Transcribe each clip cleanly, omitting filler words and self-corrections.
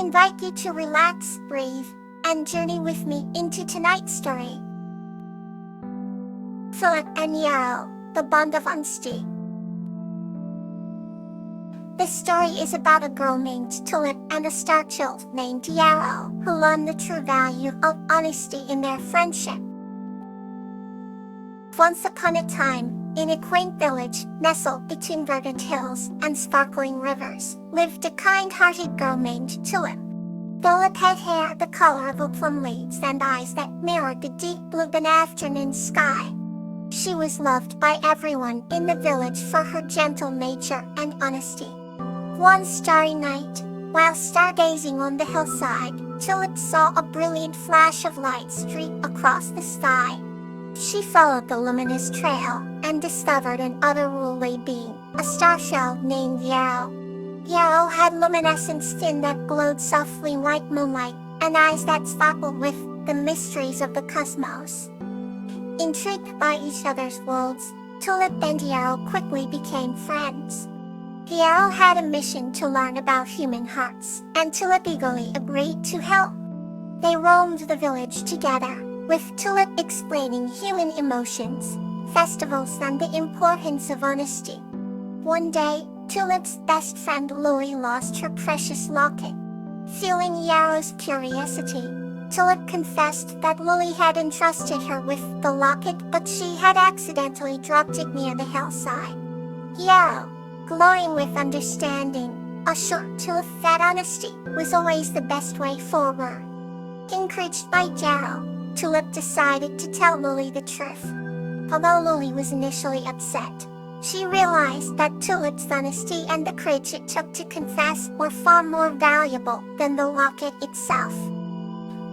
invite you to relax, breathe, and journey with me into tonight's story. Philip and Yarrow, The Bond of Honesty. This story is about a girl named Tulip and a star-child named Yarrow who learn the true value of honesty in their friendship. Once upon a time, in a quaint village nestled between verdant hills and sparkling rivers, lived a kind-hearted girl named Tulip. Tulip had hair the color of plum leaves and eyes that mirrored the deep blue of an afternoon sky. She was loved by everyone in the village for her gentle nature and honesty. One starry night, while stargazing on the hillside, Tulip saw a brilliant flash of light streak across the sky. She followed the luminous trail and discovered an otherworldly being, a star-child named Yarrow. Yarrow had luminescent skin that glowed softly like moonlight, and eyes that sparkled with the mysteries of the cosmos. Intrigued by each other's worlds, Tulip and Yarrow quickly became friends. Yarrow had a mission to learn about human hearts, and Tulip eagerly agreed to help. They roamed the village together, with Tulip explaining human emotions, festivals, and the importance of honesty. One day, Tulip's best friend Lily lost her precious locket. Feeling Yarrow's curiosity, Tulip confessed that Lily had entrusted her with the locket, but she had accidentally dropped it near the hillside. Yarrow, glowing with understanding, assured Tulip that honesty was always the best way forward. Encouraged by Yarrow, Tulip decided to tell Lily the truth. Although Lily was initially upset, she realized that Tulip's honesty and the courage it took to confess were far more valuable than the locket itself.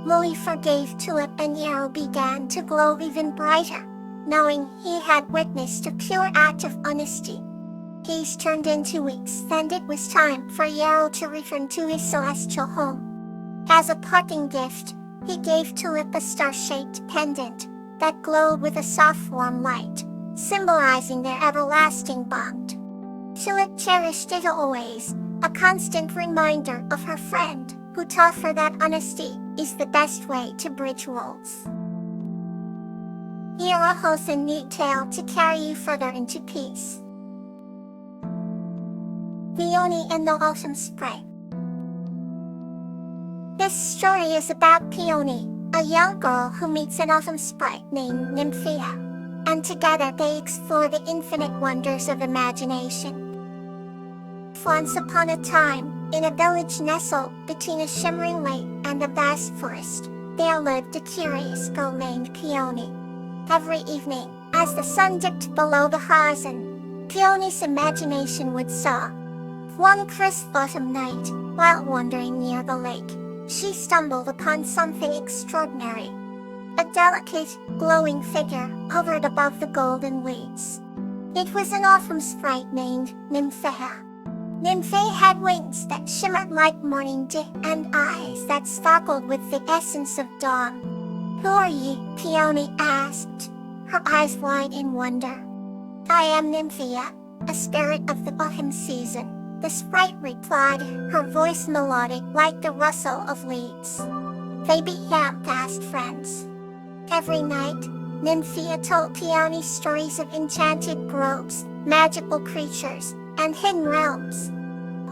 Lily forgave Tulip, and Yarrow began to glow even brighter, knowing he had witnessed a pure act of honesty. Days turned into weeks, and it was time for Yarrow to return to his celestial home. As a parting gift, he gave Tulip a star-shaped pendant that glowed with a soft warm light, symbolizing their everlasting bond. Tulip cherished it always, a constant reminder of her friend, who taught her that honesty is the best way to bridge worlds. Yarrow holds a neat tale to carry you further into peace. Peony and the Autumn Spray. This story is about Peony, a young girl who meets an autumn sprite named Nymphia, and together they explore the infinite wonders of imagination. Once upon a time, in a village nestled between a shimmering lake and a vast forest, there lived a curious girl named Peony. Every evening, as the sun dipped below the horizon, Peony's imagination would soar. One crisp autumn night, while wandering near the lake, she stumbled upon something extraordinary. A delicate, glowing figure hovered above the golden leaves. It was an autumn sprite named Nymphia. Nymphia had wings that shimmered like morning dew and eyes that sparkled with the essence of dawn. "Who are ye?" Peony asked, her eyes wide in wonder. "I am Nymphia, a spirit of the autumn season," the sprite replied, her voice melodic like the rustle of leaves. They became fast friends. Every night, Nymphia told Peony stories of enchanted groves, magical creatures, and hidden realms.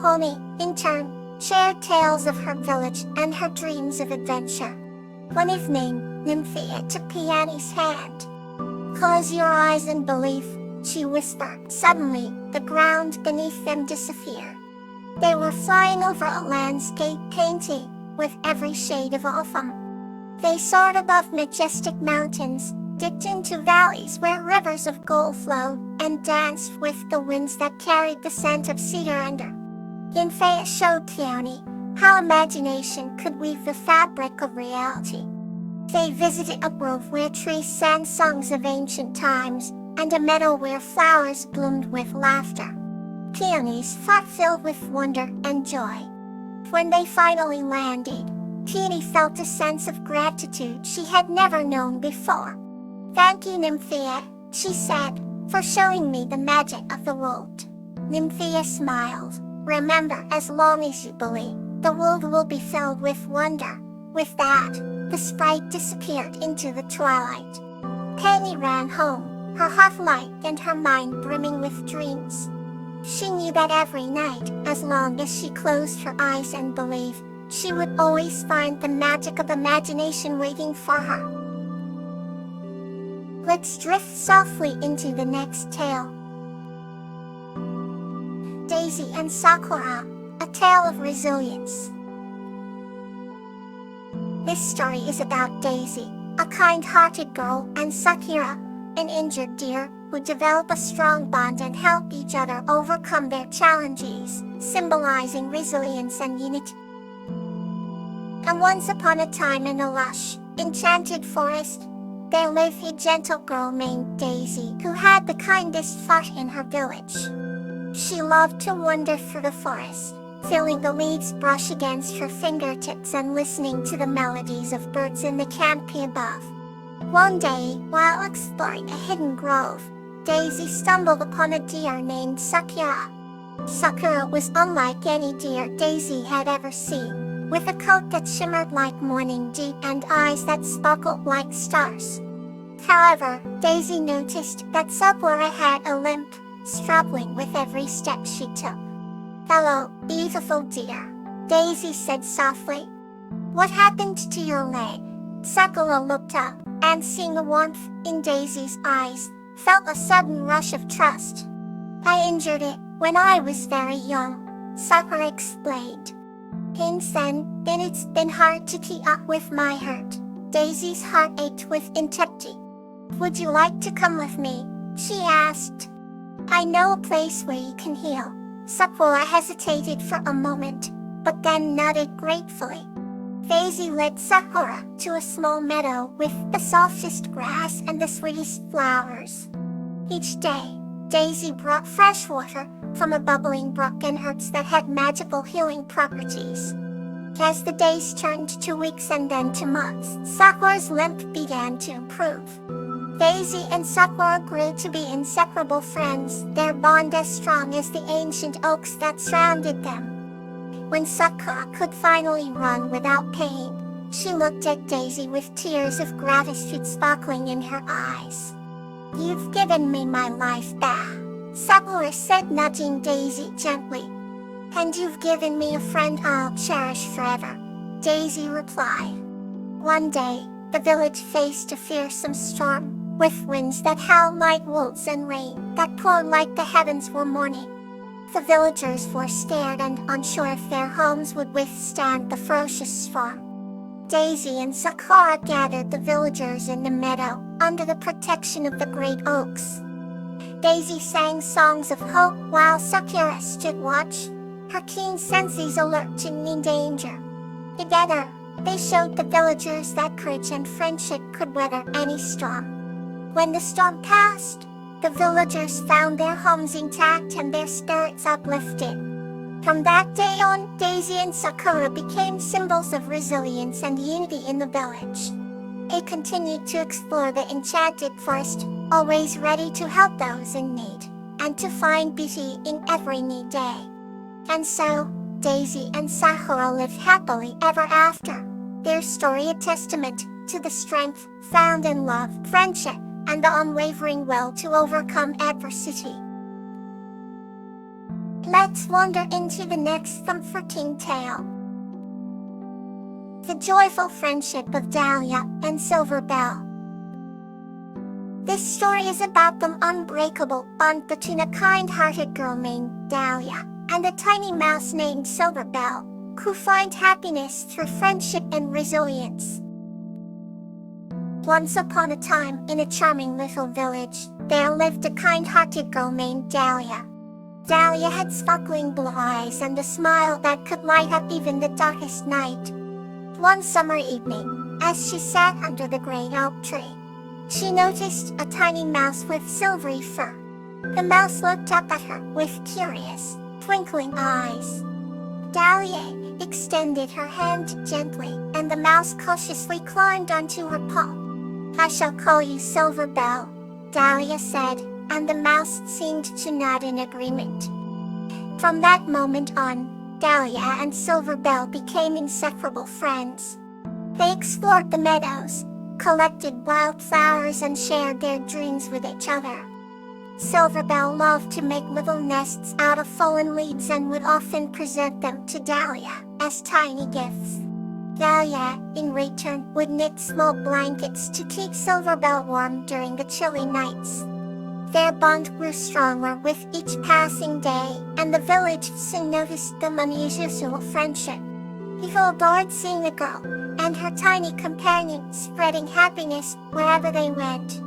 Peony, in turn, shared tales of her village and her dreams of adventure. One evening, Nymphia took Peony's hand. "Close your eyes and believe," she whispered. Suddenly, the ground beneath them disappeared. They were flying over a landscape painted with every shade of autumn. They soared above majestic mountains, dipped into valleys where rivers of gold flowed, and danced with the winds that carried the scent of cedar under. Nymphia showed Peony how imagination could weave the fabric of reality. They visited a grove where trees sang songs of ancient times, and a meadow where flowers bloomed with laughter. Peony's heart filled with wonder and joy. When they finally landed, Peony felt a sense of gratitude she had never known before. "Thank you, Nymphia," she said, "for showing me the magic of the world." Nymphia smiled. "Remember, as long as you believe, The world will be filled with wonder." With that, the sprite disappeared into the twilight. Penny ran home, her heart light and her mind brimming with dreams. She knew that every night, as long as she closed her eyes and believed, she would always find the magic of imagination waiting for her. Let's drift softly into the next tale. Daisy and Sakura, a tale of resilience. This story is about Daisy, a kind-hearted girl, and Sakura, an injured deer, who develop a strong bond and help each other overcome their challenges, symbolizing resilience and unity. And once upon a time in a lush, enchanted forest, there lived a gentle girl named Daisy who had the kindest heart in her village. She loved to wander through the forest, feeling the leaves brush against her fingertips and listening to the melodies of birds in the canopy above. One day, while exploring a hidden grove, Daisy stumbled upon a deer named Sakura. Sakura was unlike any deer Daisy had ever seen, with a coat that shimmered like morning dew and eyes that sparkled like stars. However, Daisy noticed that Sakura had a limp, struggling with every step she took. "Hello, beautiful deer," Daisy said softly. "What happened to your leg?" Sakura looked up, and seeing the warmth in Daisy's eyes, felt a sudden rush of trust. "I injured it when I was very young," Sakura explained. "Since then, it's been hard to keep up with my hurt." Daisy's heart ached with intensity. "Would you like to come with me?" she asked. "I know a place where you can heal." Sakura hesitated for a moment, but then nodded gratefully. Daisy led Sakura to a small meadow with the softest grass and the sweetest flowers. Each day, Daisy brought fresh water from a bubbling brook and herbs that had magical healing properties. As the days turned to weeks and then to months, Sakura's limp began to improve. Daisy and Sakura grew to be inseparable friends, their bond as strong as the ancient oaks that surrounded them. When Sakura could finally run without pain, she looked at Daisy with tears of gratitude sparkling in her eyes. "You've given me my life back," Sakura said, nudging Daisy gently. "And you've given me a friend I'll cherish forever," Daisy replied. One day, the village faced a fearsome storm, with winds that howled like wolves and rain that poured like the heavens were mourning. The villagers were scared and unsure if their homes would withstand the ferocious storm. Daisy and Sakura gathered the villagers in the meadow, under the protection of the great oaks. Daisy sang songs of hope while Sakura stood watch, her keen senses alert to any danger. Together, they showed the villagers that courage and friendship could weather any storm. When the storm passed, the villagers found their homes intact and their spirits uplifted. From that day on, Daisy and Sakura became symbols of resilience and unity in the village. They continued to explore the enchanted forest, always ready to help those in need, and to find beauty in every new day. And so, Daisy and Sakura lived happily ever after, their story a testament to the strength found in love, friendship, and the unwavering will to overcome adversity. Let's wander into the next comforting tale. The joyful friendship of Dahlia and Silver Bell. This story is about the unbreakable bond between a kind-hearted girl named Dahlia and a tiny mouse named Silver Bell, who find happiness through friendship and resilience. Once upon a time, in a charming little village, there lived a kind-hearted girl named Dahlia. Dahlia had sparkling blue eyes and a smile that could light up even the darkest night. One summer evening, as she sat under the great oak tree, she noticed a tiny mouse with silvery fur. The mouse looked up at her with curious, twinkling eyes. Dahlia extended her hand gently, and the mouse cautiously climbed onto her paw. "I shall call you Silver Bell," Dahlia said, and the mouse seemed to nod in agreement. From that moment on, Dahlia and Silverbell became inseparable friends. They explored the meadows, collected wildflowers and shared their dreams with each other. Silverbell loved to make little nests out of fallen leaves and would often present them to Dahlia as tiny gifts. Dahlia, in return, would knit small blankets to keep Silverbell warm during the chilly nights. Their bond grew stronger with each passing day, and the village soon noticed the unusual friendship. People adored seeing the girl and her tiny companion spreading happiness wherever they went.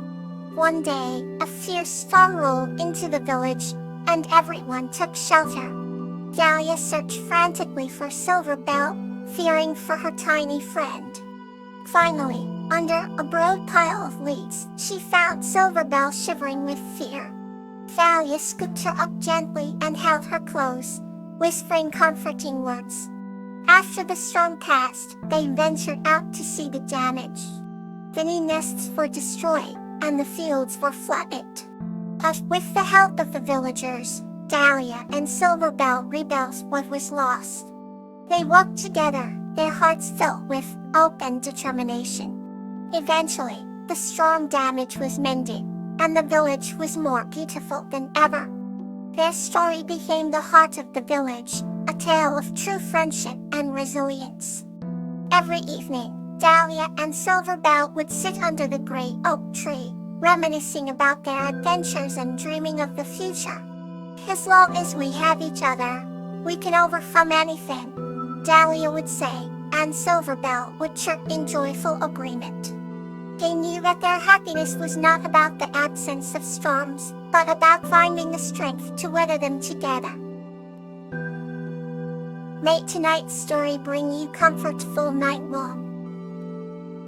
One day, a fierce storm rolled into the village, and everyone took shelter. Dahlia searched frantically for Silverbell, fearing for her tiny friend. Finally, under a broad pile of leaves, she found Silverbell shivering with fear. Dahlia scooped her up gently and held her close, whispering comforting words. After the storm passed, they ventured out to see the damage. Many nests were destroyed, and the fields were flooded. But with the help of the villagers, Dahlia and Silverbell rebuilt what was lost. They worked together, their hearts filled with hope and determination. Eventually, the storm damage was mended, and the village was more beautiful than ever. Their story became the heart of the village, a tale of true friendship and resilience. Every evening, Dahlia and Silverbell would sit under the great oak tree, reminiscing about their adventures and dreaming of the future. As long as we have each other, we can overcome anything, Dahlia would say, and Silverbell would chirp in joyful agreement. They knew that their happiness was not about the absence of storms, but about finding the strength to weather them together. May tonight's story bring you comfortful night long.